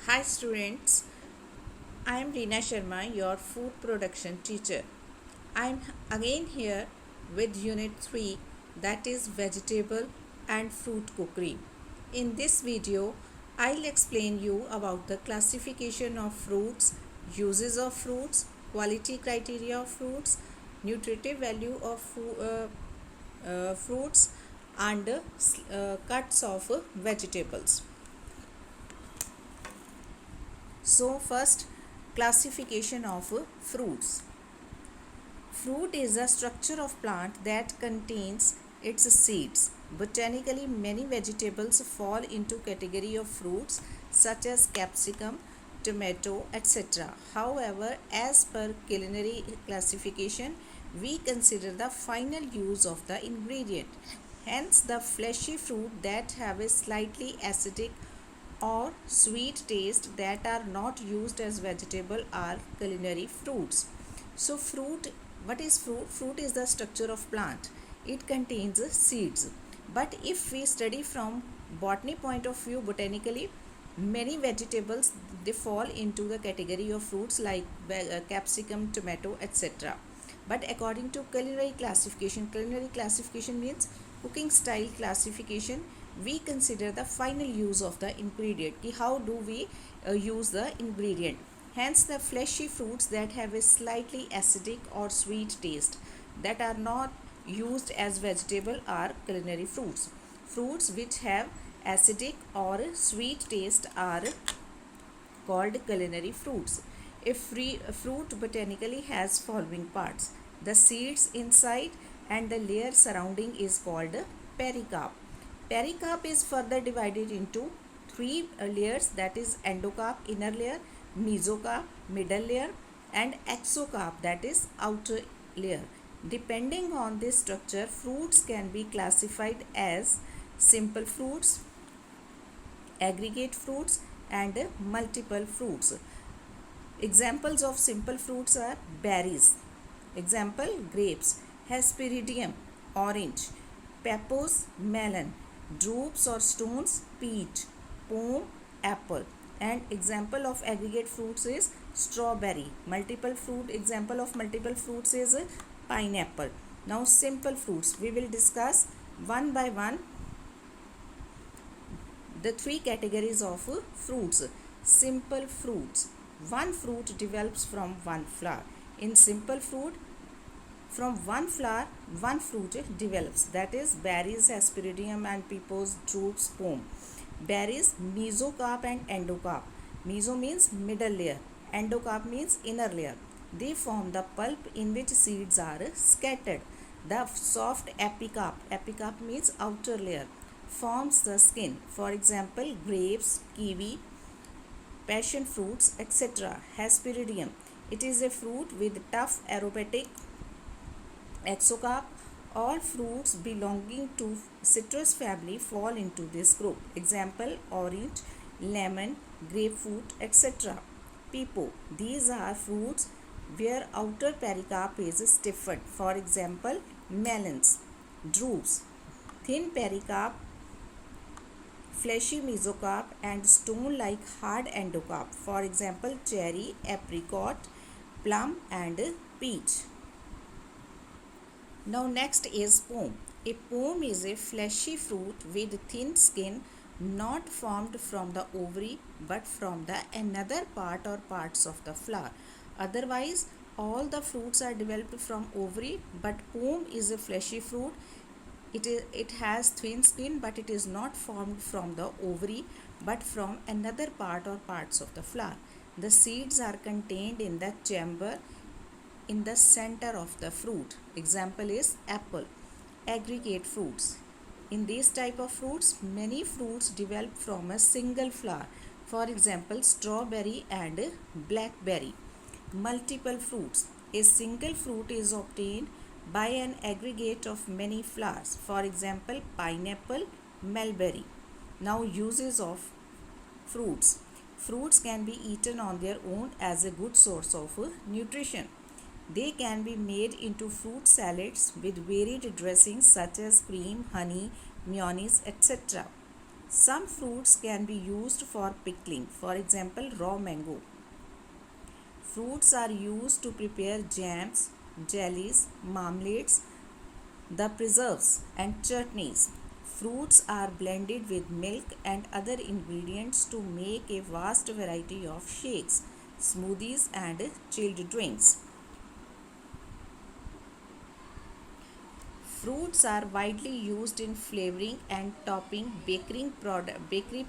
Hi students, I am Reena Sharma, your food production teacher. I am again here with unit 3, that is vegetable and fruit cookery. In this video, I'll explain you about the classification of fruits, uses of fruits, quality criteria of fruits, nutritive value of fruits and cuts of vegetables. So first, classification of fruits. Fruit is a structure of plant that contains its seeds. Botanically, many vegetables fall into category of fruits such as capsicum, tomato, etc. However, as per culinary classification, we consider the final use of the ingredient. Hence, the fleshy fruit that have a slightly acidic or sweet taste that are not used as vegetable are culinary fruits. So what is fruit? Fruit is the structure of plant. It contains seeds. But if we study from botany point of view, botanically, many vegetables they fall into the category of fruits like capsicum, tomato, etc. But according to culinary classification means cooking style classification, we consider the final use of the ingredient. How do we use the ingredient? Hence, the fleshy fruits that have a slightly acidic or sweet taste that are not used as vegetable are culinary fruits. Fruits which have acidic or sweet taste are called culinary fruits. A fruit botanically has following parts. The seeds inside and the layer surrounding is called pericarp. Pericarp is further divided into three layers, that is endocarp inner layer, mesocarp middle layer and exocarp, that is outer layer. Depending on this structure, fruits can be classified as simple fruits, aggregate fruits and multiple fruits. Examples of simple fruits are berries. Example grapes, Hesperidium orange, Pappos melon, drupes or stones peach, pome apple. And example of aggregate fruits is strawberry. Multiple fruit example of multiple fruits is pineapple. Now simple fruits we will discuss one by one the three categories of fruits. Simple fruits. One fruit develops from one flower. In simple fruit, from one flower, one fruit develops. That is berries, Hesperidium and Pappos, drupes, pome. Berries, mesocarp and endocarp. Meso means middle layer. Endocarp means inner layer. They form the pulp in which seeds are scattered. The soft epicarp, epicarp means outer layer, forms the skin. For example, grapes, kiwi, passion fruits, etc. Hesperidium. It is a fruit with tough aromatic exocarp. All fruits belonging to citrus family fall into this group. Example, orange, lemon, grapefruit, etc. Pepo. These are fruits where outer pericarp is stiffened. For example, melons. Drupes. Thin pericarp, fleshy mesocarp and stone-like hard endocarp. For example, cherry, apricot, plum and peach. Now next is pome. A pome is a fleshy fruit with thin skin not formed from the ovary but from the another part or parts of the flower. Otherwise, all the fruits are developed from ovary, but pome is a fleshy fruit. It has thin skin, but it is not formed from the ovary but from another part or parts of the flower. The seeds are contained in the chamber in the center of the fruit. Example is apple. Aggregate fruits. In these type of fruits, many fruits develop from a single flower. For example, strawberry and blackberry. Multiple fruits. A single fruit is obtained by an aggregate of many flowers. For example, pineapple, mulberry. Now uses of fruits. Fruits can be eaten on their own as a good source of nutrition. They can be made into fruit salads with varied dressings such as cream, honey, mayonnaise, etc. Some fruits can be used for pickling, for example, raw mango. Fruits are used to prepare jams, jellies, marmalades, the preserves, and chutneys. Fruits are blended with milk and other ingredients to make a vast variety of shakes, smoothies, and chilled drinks. Fruits are widely used in flavoring and topping bakery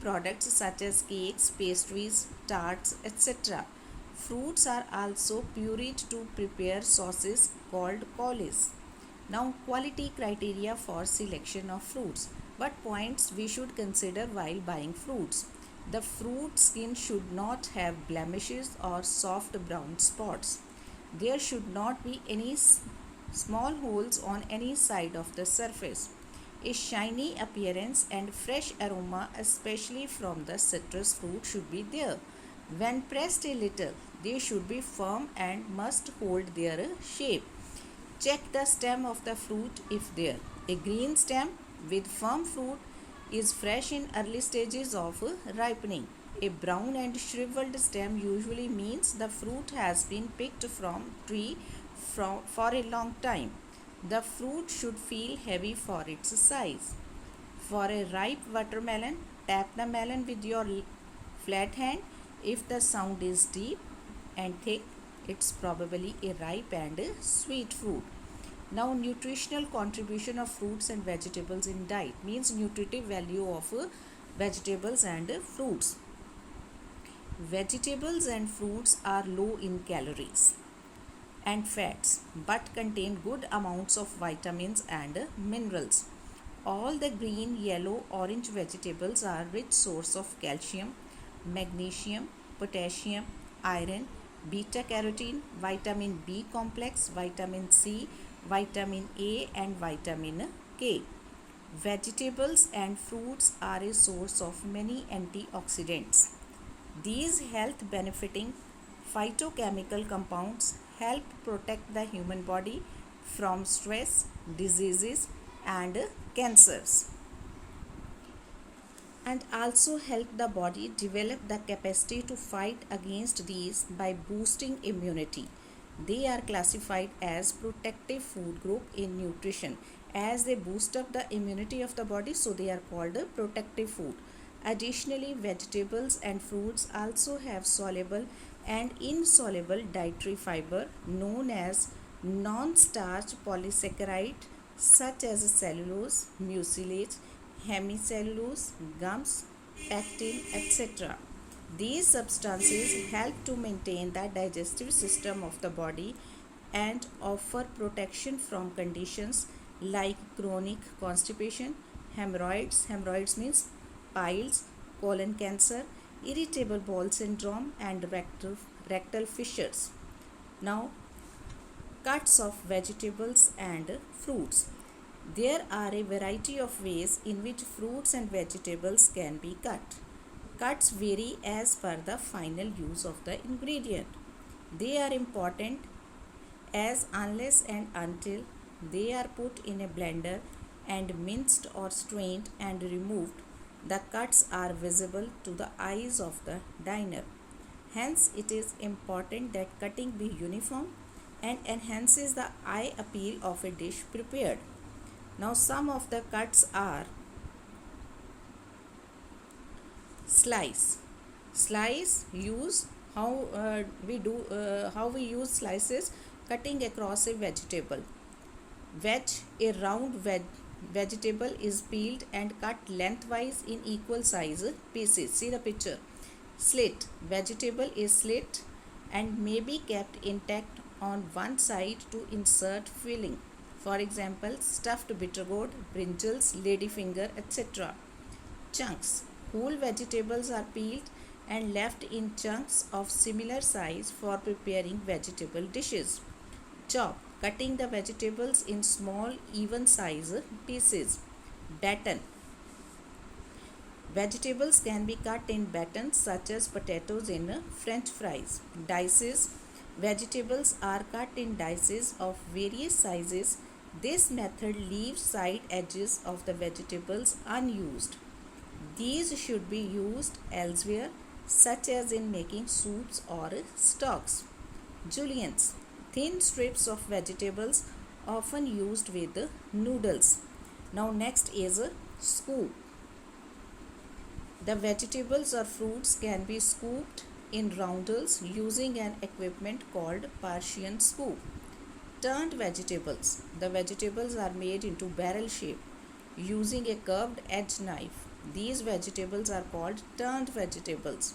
products such as cakes, pastries, tarts, etc. Fruits are also pureed to prepare sauces called coulis. Now, quality criteria for selection of fruits. What points we should consider while buying fruits? The fruit skin should not have blemishes or soft brown spots. There should not be any small holes on any side of the surface. A shiny appearance and fresh aroma, especially from the citrus fruit, should be there. When pressed a little, they should be firm and must hold their shape. Check the stem of the fruit if there. A green stem with firm fruit is fresh in early stages of ripening. A brown and shriveled stem usually means the fruit has been picked from tree for a long time. The fruit should feel heavy for its size. For a ripe watermelon, tap the melon with your flat hand. If the sound is deep and thick, it's probably a ripe and sweet fruit. Now, nutritional contribution of fruits and vegetables in diet means nutritive value of vegetables and fruits. Vegetables and fruits are low in calories and fats but contain good amounts of vitamins and minerals. All the green, yellow, orange vegetables are rich source of calcium, magnesium, potassium, iron, beta carotene, vitamin B complex, vitamin C, vitamin A and vitamin K. Vegetables and fruits are a source of many antioxidants. These health benefiting phytochemical compounds help protect the human body from stress, diseases and cancers, and also help the body develop the capacity to fight against these by boosting immunity. They are classified as protective food group in nutrition. As they boost up the immunity of the body, so they are called a protective food. Additionally, vegetables and fruits also have soluble and insoluble dietary fiber known as non-starch polysaccharide such as cellulose, mucilage, hemicellulose, gums, pectin, etc. These substances help to maintain the digestive system of the body and offer protection from conditions like chronic constipation, hemorrhoids means piles, colon cancer, irritable bowel syndrome and rectal fissures. Now, cuts of vegetables and fruits. There are a variety of ways in which fruits and vegetables can be cut. Cuts vary as per the final use of the ingredient. They are important as unless and until they are put in a blender and minced or strained and removed, the cuts are visible to the eyes of the diner. Hence, it is important that cutting be uniform and enhances the eye appeal of a dish prepared. Now, some of the cuts are slice. Slice use how we use slices cutting across a vegetable. A round vegetable is peeled and cut lengthwise in equal size pieces. See the picture. Slit. Vegetable is slit and may be kept intact on one side to insert filling. For example, stuffed bitter gourd, brinjals, ladyfinger, etc. Chunks. Whole vegetables are peeled and left in chunks of similar size for preparing vegetable dishes. Chop. Cutting the vegetables in small even size pieces. Batten. Vegetables can be cut in battens such as potatoes in French fries. Dices. Vegetables are cut in dices of various sizes. This method leaves side edges of the vegetables unused. These should be used elsewhere, such as in making soups or stocks. Juliennes, thin strips of vegetables often used with noodles. Now next is a scoop. The vegetables or fruits can be scooped in roundels using an equipment called Parisian scoop. Turned vegetables. The vegetables are made into barrel shape using a curved edge knife. These vegetables are called turned vegetables.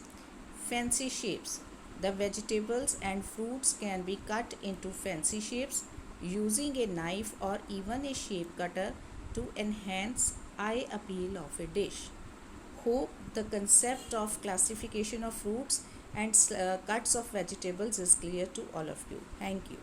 Fancy shapes. The vegetables and fruits can be cut into fancy shapes using a knife or even a shape cutter to enhance eye appeal of a dish. Hope the concept of classification of fruits and cuts of vegetables is clear to all of you. Thank you.